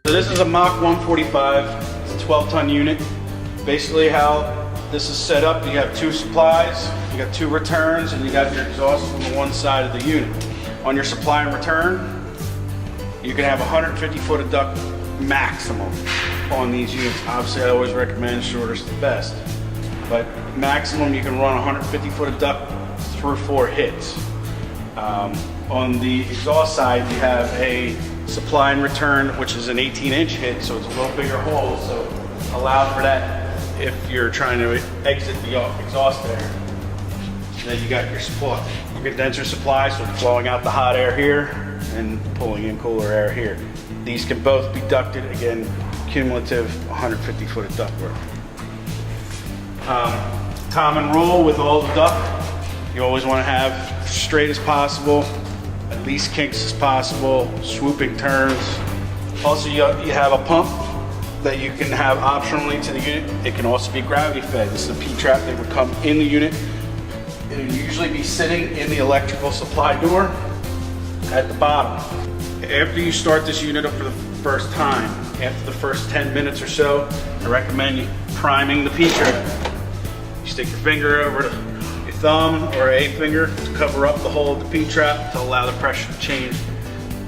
So this is a MACH-145, it's a 12-ton unit. Basically how this is set up, you have two supplies, you got two returns, and you got your exhaust from the one side of the unit. On your supply and return, you can have 150 foot of duct maximum on these units. Obviously I always recommend shorter's the best, but maximum you can run 150 foot of duct through 4 hits. On the exhaust side, you have a supply and return, which is an 18-inch hit, so it's a little bigger hole, so allow for that if you're trying to exit the exhaust there. Then you got your supply, your condenser supply, so it's blowing out the hot air here and pulling in cooler air here. These can both be ducted, again, cumulative 150 foot of ductwork. Common rule with all the duct, you always want to have straight as possible, at least kinks as possible, swooping turns. Also, you have a pump that you can have optionally to the unit. It can also be gravity fed. This is a P-trap that would come in the unit. It would usually be sitting in the electrical supply door at the bottom. After you start this unit up for the first time, after the first 10 minutes or so, I recommend you priming the P-trap. You stick your finger over to your thumb or a finger to cover up the hole of the P-trap to allow the pressure to change.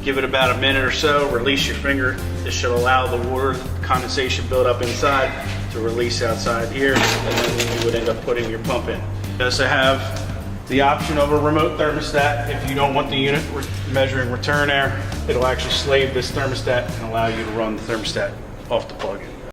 Give it about a minute or so, release your finger. This should allow the water condensation build up inside to release outside here, and then you would end up putting your pump in. You also have the option of a remote thermostat. If you don't want the unit measuring return air, it'll actually slave this thermostat and allow you to run the thermostat off the plug-in.